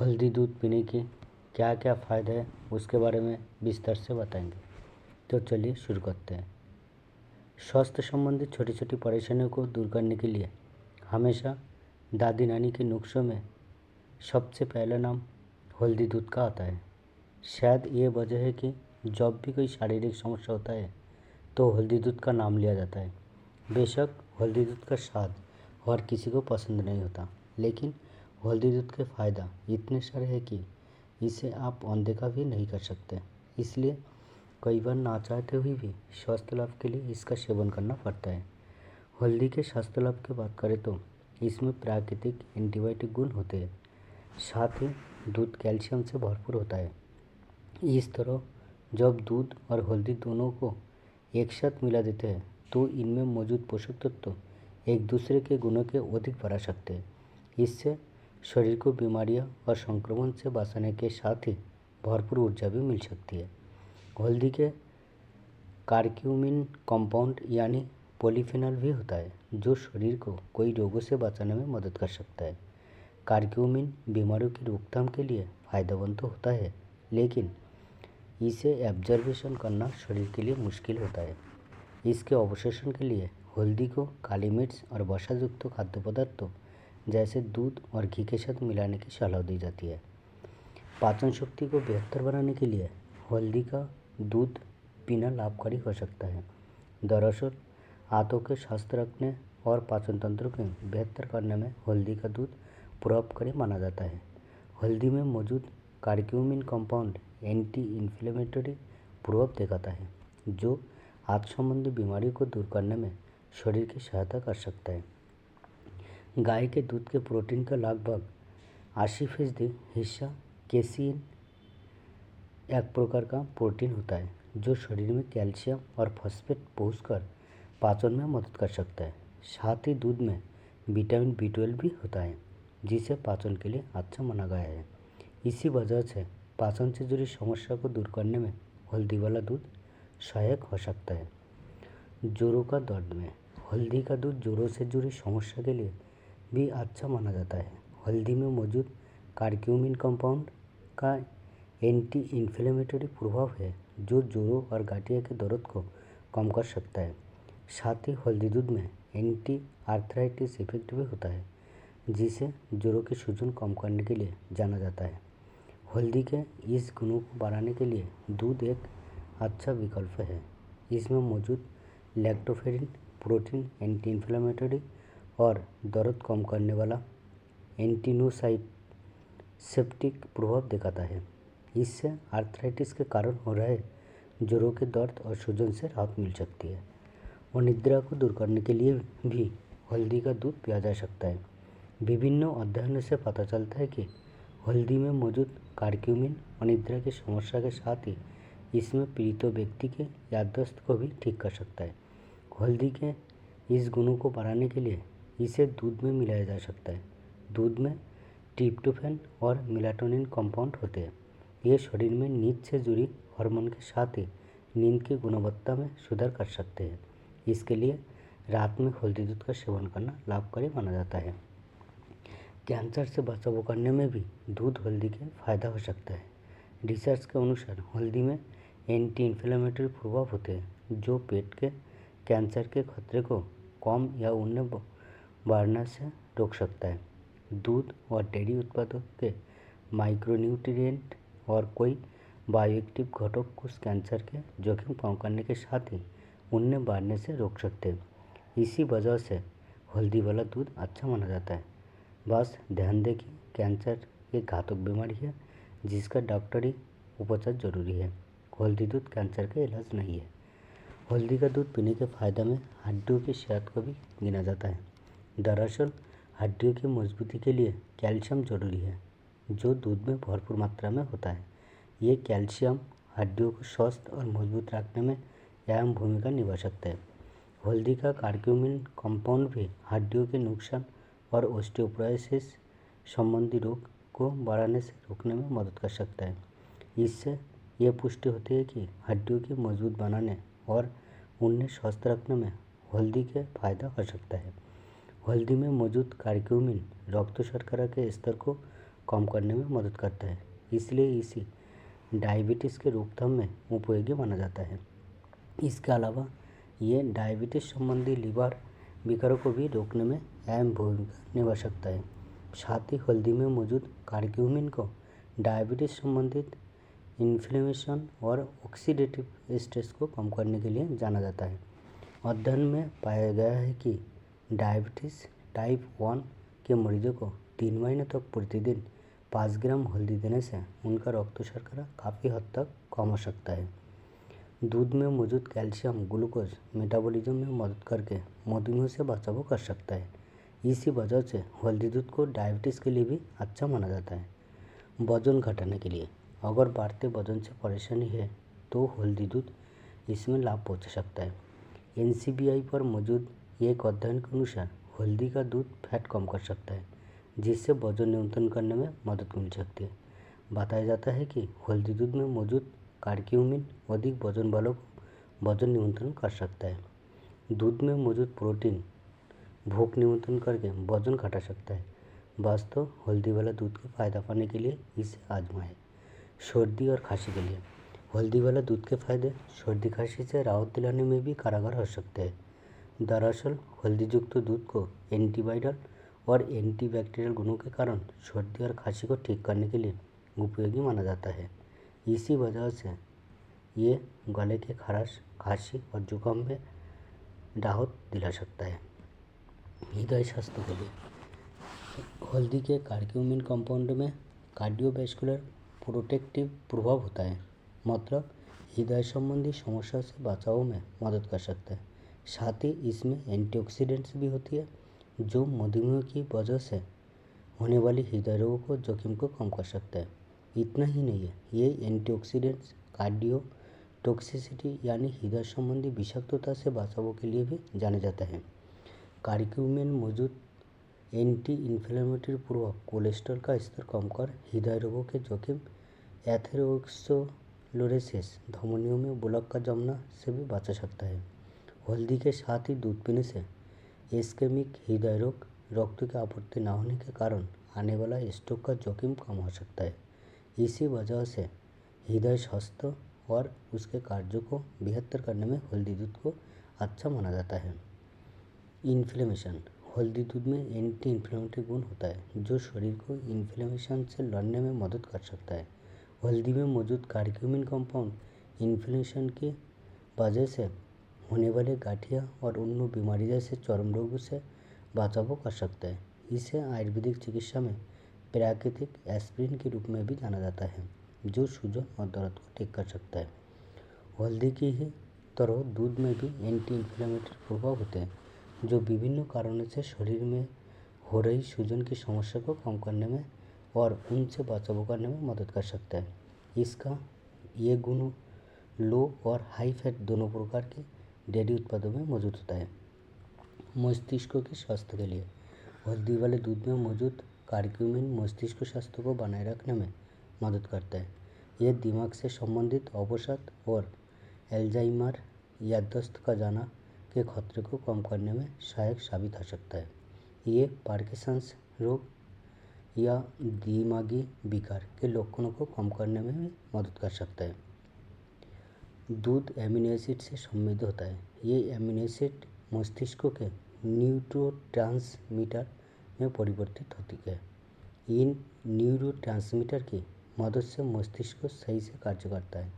हल्दी दूध पीने के क्या क्या फ़ायदे हैं उसके बारे में विस्तार से बताएंगे। तो चलिए शुरू करते हैं। स्वास्थ्य संबंधी छोटी छोटी परेशानियों को दूर करने के लिए हमेशा दादी नानी के नुस्खों में सबसे पहला नाम हल्दी दूध का आता है। शायद ये वजह है कि जब भी कोई शारीरिक समस्या होता है तो हल्दी दूध का नाम लिया जाता है। बेशक हल्दी दूध का स्वाद हर किसी को पसंद नहीं होता, लेकिन हल्दी दूध के फ़ायदा इतने सारे हैं कि इसे आप अनदेखा भी नहीं कर सकते। इसलिए कई बार ना चाहते हुए भी स्वास्थ्य लाभ के लिए इसका सेवन करना पड़ता है। हल्दी के स्वास्थ्य लाभ की बात करें तो इसमें प्राकृतिक एंटीबायोटिक गुण होते हैं। साथ ही दूध कैल्शियम से भरपूर होता है। इस तरह जब दूध और हल्दी दोनों को एक साथ मिला देते हैं तो इनमें मौजूद पोषक तत्व एक दूसरे के गुणों के अधिक बढ़ा सकते हैं। इससे शरीर को बीमारियां और संक्रमण से बचाने के साथ ही भरपूर ऊर्जा भी मिल सकती है। हल्दी के कार्क्यूमिन कंपाउंड यानी पॉलीफेनॉल भी होता है जो शरीर को कई रोगों से बचाने में मदद कर सकता है। कार्क्यूमिन बीमारियों की रोकथाम के लिए फायदेमंद तो होता है, लेकिन इसे एब्जॉर्बेशन करना शरीर के लिए मुश्किल होता है। इसके अवशोषण के लिए हल्दी को काली मिर्च और वसा युक्त खाद्य पदार्थों जैसे दूध और घी के साथ मिलाने की सलाह दी जाती है। पाचन शक्ति को बेहतर बनाने के लिए हल्दी का दूध पीना लाभकारी हो सकता है। दरअसल आंतों के स्वास्थ्य रखने और पाचन तंत्र को बेहतर करने में हल्दी का दूध प्रभावकारी माना जाता है। हल्दी में मौजूद कार्क्यूमिन कंपाउंड एंटी इन्फ्लेमेटरी प्रभाव दिखाता है, जो आंत संबंधी बीमारियों को दूर करने में शरीर की सहायता कर सकता है। गाय के दूध के प्रोटीन का लगभग 80% हिस्सा केसीन एक प्रकार का प्रोटीन होता है जो शरीर में कैल्शियम और फॉस्फेट पहुंचकर पाचन में मदद कर सकता है। साथ ही दूध में विटामिन B12 भी होता है जिसे पाचन के लिए अच्छा माना गया है। इसी वजह से पाचन से जुड़ी समस्या को दूर करने में हल्दी वाला दूध सहायक हो सकता है। जोड़ों का दर्द में हल्दी का दूध जोड़ों से जुड़ी समस्या के लिए भी अच्छा माना जाता है। हल्दी में मौजूद कार्क्यूमिन कंपाउंड का एंटी इन्फ्लेमेटरी प्रभाव है जो जोड़ों और गठिया के दर्द को कम कर सकता है। साथ ही हल्दी दूध में एंटी आर्थराइटिस इफेक्ट भी होता है जिसे जोड़ों की सूजन कम करने के लिए जाना जाता है। हल्दी के इस गुणों को बढ़ाने के लिए दूध एक अच्छा विकल्प है। इसमें मौजूद लैक्टोफेरिन प्रोटीन एंटी इन्फ्लेमेटरी और दर्द कम करने वाला एंटीनोसाइसेप्टिक प्रभाव दिखाता है। इससे आर्थराइटिस के कारण हो रहे जोड़ों के दर्द और सूजन से राहत मिल सकती है। अनिद्रा को दूर करने के लिए भी हल्दी का दूध पिया जा सकता है। विभिन्न अध्ययनों से पता चलता है कि हल्दी में मौजूद कार्क्यूमिन अनिद्रा की समस्या के साथ ही इसमें पीड़ित व्यक्ति के याददाश्त को भी ठीक कर सकता है। हल्दी के इस गुणों को बढ़ाने के लिए इसे दूध में मिलाया जा सकता है। दूध में ट्रिप्टोफैन और मेलाटोनिन कंपाउंड होते हैं। ये शरीर में नींद से जुड़ी हार्मोन के साथ ही नींद की गुणवत्ता में सुधार कर सकते हैं। इसके लिए रात में हल्दी दूध का सेवन करना लाभकारी माना जाता है। कैंसर से बचाव करने में भी दूध हल्दी के फायदा हो सकता है। रिसर्च के अनुसार हल्दी में एंटी इन्फ्लेमेटरी प्रभाव होते हैं जो पेट के कैंसर के खतरे को कम या उन्हें बढ़ने से रोक सकता है। दूध और डेयरी उत्पादों के माइक्रोन्यूट्रिएंट और कोई बायोएक्टिव घटक कुछ कैंसर के जोखिम कम करने के साथ ही उन्हें बढ़ने से रोक सकते हैं। इसी वजह से हल्दी वाला दूध अच्छा माना जाता है। बस ध्यान दें कि कैंसर एक घातक बीमारी है जिसका डॉक्टरी उपचार जरूरी है। हल्दी दूध कैंसर का इलाज नहीं है। हल्दी का दूध पीने के फायदे में हड्डियों की सेहत को भी गिना जाता है। दरअसल हड्डियों की मजबूती के लिए कैल्शियम जरूरी है जो दूध में भरपूर मात्रा में होता है। ये कैल्शियम हड्डियों को स्वस्थ और मजबूत रखने में अहम भूमिका निभा सकता है। हल्दी का कार्क्यूमिन कंपाउंड भी हड्डियों के नुकसान और ऑस्टियोपोरोसिस संबंधी रोग को बढ़ाने से रोकने में मदद कर सकता है। इससे ये पुष्टि होती है कि हड्डियों की मजबूत बनाने और उन्हें स्वस्थ रखने में हल्दी के फायदा हो सकता है। हल्दी में मौजूद कार्क्यूमिन रक्त शर्करा के स्तर को कम करने में मदद करता है, इसलिए इसे डायबिटीज़ के रोकथाम में उपयोगी माना जाता है। इसके अलावा ये डायबिटीज़ संबंधी लीवर विकारों को भी रोकने में अहम भूमिका निभा सकता है। साथ ही हल्दी में मौजूद करक्यूमिन को डायबिटीज़ संबंधित इन्फ्लेमेशन और ऑक्सीडेटिव स्ट्रेस को कम करने के लिए जाना जाता है। अध्ययन में पाया गया है कि डायबिटीज़ टाइप 1 के मरीजों को 3 महीने तक प्रतिदिन 5 ग्राम हल्दी देने से उनका रक्त शर्करा काफ़ी हद तक कम हो सकता है। दूध में मौजूद कैल्शियम ग्लूकोज मेटाबॉलिज्म में मदद करके मधुमेह से बचाव कर सकता है। इसी वजह से हल्दी दूध को डायबिटीज़ के लिए भी अच्छा माना जाता है। वजन घटाने के लिए अगर बढ़ते वजन से परेशानी है तो हल्दी दूध इसमें लाभ पहुंचा सकता है। NCBI पर मौजूद एक अध्ययन के अनुसार हल्दी का दूध फैट कम कर सकता है, जिससे वजन नियंत्रण करने में मदद मिल सकती है। बताया जाता है कि हल्दी दूध में मौजूद करक्यूमिन अधिक वजन वालों को वजन नियंत्रण कर सकता है। दूध में मौजूद प्रोटीन भूख नियंत्रण करके वजन घटा सकता है। वास्तव हल्दी वाला दूध का फ़ायदा पाने के लिए इसे आजमाएं। सर्दी और खांसी के लिए हल्दी वाला दूध के फायदे सर्दी खांसी से राहत दिलाने में भी कारगर हो सकते हैं। दरअसल हल्दी युक्त दूध को एंटीवायरल और एंटीबैक्टीरियल गुणों के कारण सर्दी और खांसी को ठीक करने के लिए उपयोगी माना जाता है। इसी वजह से ये गले के खराश, खांसी और जुकाम में राहत दिला सकता है। हृदय स्वास्थ्य के लिए हल्दी के करक्यूमिन कंपाउंड में कार्डियोवैस्कुलर प्रोटेक्टिव प्रभाव होता है, मतलब हृदय संबंधी समस्या से बचाव में मदद कर सकता है। साथ ही इसमें एंटीऑक्सीडेंट्स भी होती है, जो मधुमेह की वजह से होने वाली हृदय रोगों को जोखिम को कम कर सकता है। इतना ही नहीं है, ये एंटीऑक्सीडेंट्स कार्डियो टॉक्सिसिटी यानी हृदय संबंधी विषाक्तता से बचाव के लिए भी जाने जाता है। करक्यूमिन मौजूद एंटी इन्फ्लेमेटरी प्रभाव कोलेस्ट्रॉल का स्तर कम कर हृदय रोगों के जोखिम, एथेरोस्क्लेरोसिस, धमनियों में ब्लॉक का जमना से भी बचा सकता है। हल्दी के साथ ही दूध पीने से इस्केमिक हृदय रोग, रक्त की आपूर्ति न होने के कारण आने वाला स्ट्रोक का जोखिम कम हो सकता है। इसी वजह से हृदय स्वास्थ्य और उसके कार्यों को बेहतर करने में हल्दी दूध को अच्छा माना जाता है। इन्फ्लेमेशन हल्दी दूध में एंटी इन्फ्लेमेटरी गुण होता है, जो शरीर को इन्फ्लेमेशन से लड़ने में मदद कर सकता है। हल्दी में मौजूद करक्यूमिन कंपाउंड इन्फ्लेमेशन की वजह से होने वाले गठिया और अन्य बीमारी जैसे चर्म रोगों से बचाव कर सकता है। इसे आयुर्वेदिक चिकित्सा में प्राकृतिक एस्पिरिन के रूप में भी जाना जाता है, जो सूजन और दर्द को ठीक कर सकता है। हल्दी की ही तरह दूध में भी एंटी इन्फ्लेमेटरी प्रभाव होते हैं, जो विभिन्न कारणों से शरीर में हो रही सूजन की समस्या को कम करने में और उनसे बचाव करने में मदद कर सकता है। इसका ये गुण लो और हाई फैट दोनों प्रकार के डेयरी उत्पादों में मौजूद होता है। मस्तिष्क के स्वास्थ्य के लिए हल्दी वाले दूध में मौजूद करक्यूमिन मस्तिष्क स्वास्थ्य को बनाए रखने में मदद करता है। यह दिमाग से संबंधित अवसाद और एल्जाइमर याददाश्त का जाना के खतरे को कम करने में सहायक साबित हो सकता है। ये पार्किंसंस रोग या दिमागी विकार के लक्षणों को कम करने में भी मदद कर सकता है। दूध एमिनो एसिड से समृद्ध होता है। ये एमिनो एसिड मस्तिष्क के न्यूरोट्रांसमीटर में परिवर्तित होती है। इन न्यूरोट्रांसमीटर की मदद से मस्तिष्क सही से कार्य करता है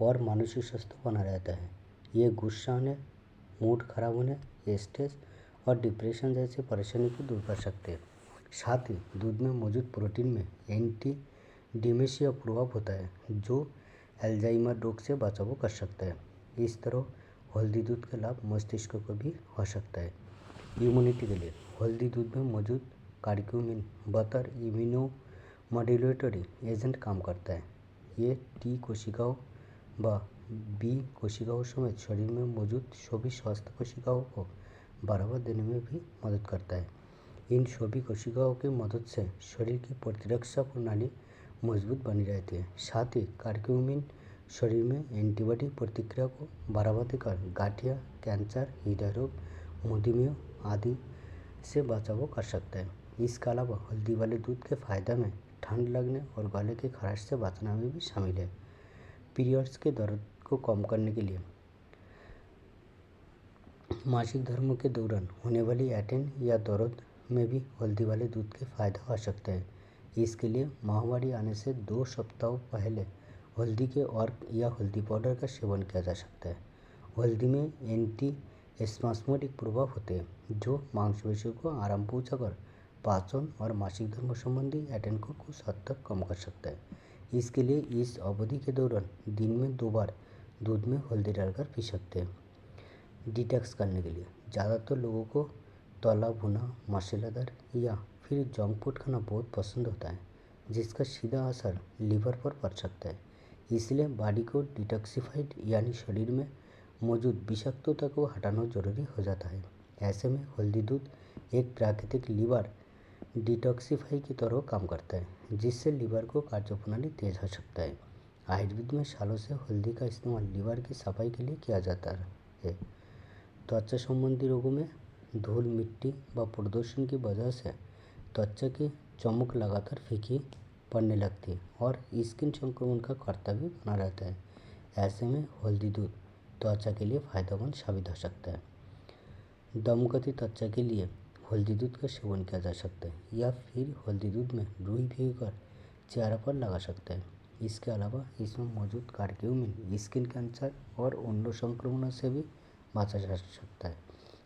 और मानसिक स्वास्थ्य बना रहता है। ये गुस्सा आने, मूड खराब होने, स्ट्रेस और डिप्रेशन जैसी परेशानी को दूर कर सकते हैं। साथ ही दूध में मौजूद प्रोटीन में एंटी डिमेंशिया प्रभाव होता है, जो एल्जाइमर रोग से बचाव कर सकता है। इस तरह हल्दी दूध का लाभ मस्तिष्क को भी हो सकता है। इम्यूनिटी के लिए हल्दी दूध में मौजूद करक्यूमिन बतर इम्यूनो मॉड्यूलेटरी एजेंट काम करता है। ये टी कोशिकाओं व बी कोशिकाओं समेत शरीर में मौजूद सभी स्वस्थ कोशिकाओं को बढ़ावा देने में भी मदद करता है। इन सभी कोशिकाओं की मदद से शरीर की प्रतिरक्षा प्रणाली मजबूत बनी रहती है। साथ ही करक्यूमिन शरीर में एंटीबॉडी प्रतिक्रिया को बढ़ावा देकर गठिया, कैंसर, हृदय रोग, मधुमेह आदि से बचाव कर सकता है। इसके अलावा हल्दी वाले दूध के फायदे में ठंड लगने और गले की खराश से बचना में भी शामिल है। पीरियड्स के दर्द को कम करने के लिए मासिक धर्म के दौरान होने वाली ऐंठन या दर्द में भी हल्दी वाले दूध के फायदा हो सकता है। इसके लिए माहवारी आने से 2 सप्ताह पहले हल्दी के अर्क या हल्दी पाउडर का सेवन किया जा सकता है। हल्दी में एंटी स्पास्मोडिक प्रभाव होते हैं जो मांसपेशियों को आराम पहुंचाकर पाचन और मासिक धर्म संबंधी ऐंठन को कुछ हद तक कम कर सकता है। इसके लिए इस अवधि के दौरान दिन में 2 बार दूध में हल्दी डालकर पी सकते हैं। डिटॉक्स करने के लिए ज़्यादातर लोगों को तला भुना मसालेदार या फिर जंक फूड खाना बहुत पसंद होता है जिसका सीधा असर लीवर पर पड़ सकता है। इसलिए बॉडी को डिटॉक्सिफाइड यानी शरीर में मौजूद विषाक्तता को हटाना जरूरी हो जाता है। ऐसे में हल्दी दूध एक प्राकृतिक लीवर डिटॉक्सिफाई की तरह काम करता है जिससे लीवर को कार्यप्रणाली तेज हो सकता है। आयुर्वेद में सालों से हल्दी का इस्तेमाल लीवर की सफाई के लिए किया जाता है। त्वचा संबंधी रोगों में धूल मिट्टी व प्रदूषण की वजह से त्वचा की चमक लगातार फीकी पड़ने लगती है और स्किन संक्रमण का खतरा भी बना रहता है। ऐसे में हल्दी दूध त्वचा के लिए फायदेमंद साबित हो सकता है। दमकती त्वचा के लिए हल्दी दूध का सेवन किया जा सकता है या फिर हल्दी दूध में रुई भिगोकर चेहरे पर लगा सकते हैं। इसके अलावा इसमें मौजूद करक्यूमिन स्किन कैंसर और अन्य संक्रमणों से भी बचा जा सकता है।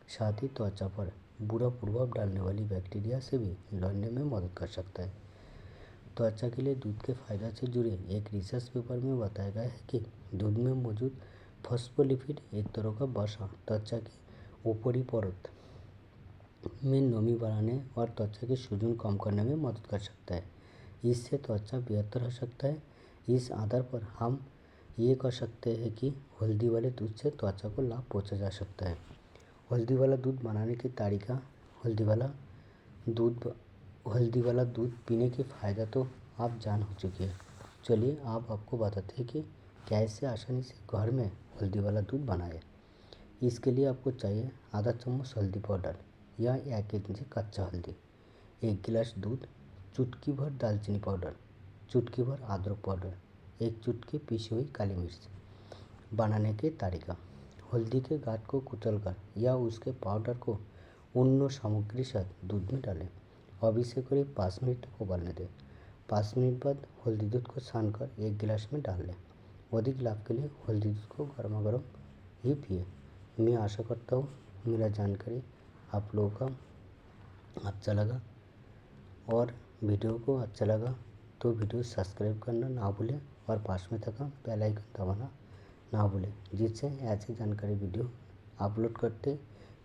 साथ ही त्वचा पर बुरा प्रभाव डालने वाली बैक्टीरिया से भी लड़ने में मदद कर सकता है। त्वचा के लिए दूध के फायदे से जुड़े एक रिसर्च पेपर में बताया गया है कि दूध में मौजूद फॉस्फोलिपिड एक तरह का वसा त्वचा की ऊपरी परत में नमी बढ़ाने और त्वचा की सूजन कम करने में मदद कर सकता है। इससे त्वचा बेहतर हो सकता है। इस आधार पर हम ये कह सकते हैं कि हल्दी वाले दूध से त्वचा को लाभ पहुंचा जा सकता है। हल्दी वाला दूध बनाने की तरीका हल्दी वाला दूध पीने के फ़ायदा तो आप जान हो चुके हैं। चलिए आपको बताते हैं कि कैसे आसानी से घर में हल्दी वाला दूध बनाएं। इसके लिए आपको चाहिए आधा चम्मच हल्दी पाउडर या 1 इंच कच्चा हल्दी, 1 गिलास दूध, चुटकी भर दालचीनी पाउडर, चुटकी भर अदरक पाउडर, 1 चुटकी पिसी हुई काली मिर्च। बनाने के तरीका हल्दी के गांठ को कुचलकर या उसके पाउडर को अन्य सामग्री साथ दूध में डालें। अब इसे करीब 5 मिनट तक उबालने दें। 5 मिनट बाद हल्दी दूध को छानकर 1 गिलास में डाल लें। अधिक लाभ के लिए हल्दी दूध को गर्मा गर्म ही पिए। मैं आशा करता हूँ मेरा जानकारी आप लोगों का अच्छा लगा और वीडियो को अच्छा लगा तो वीडियो सब्सक्राइब करना ना भूलें और पास में तक बेल आइकन दबाना ना भूलें जिससे ऐसी जानकारी वीडियो अपलोड करते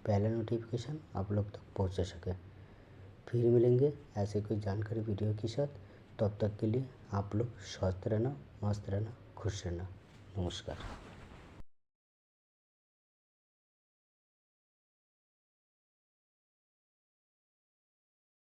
पहले नोटिफिकेशन आप लोग तक पहुँच सके। फिर मिलेंगे ऐसे कोई जानकारी वीडियो के साथ। तब तक के लिए आप लोग स्वस्थ रहना, मस्त रहना, खुश रहना। नमस्कार।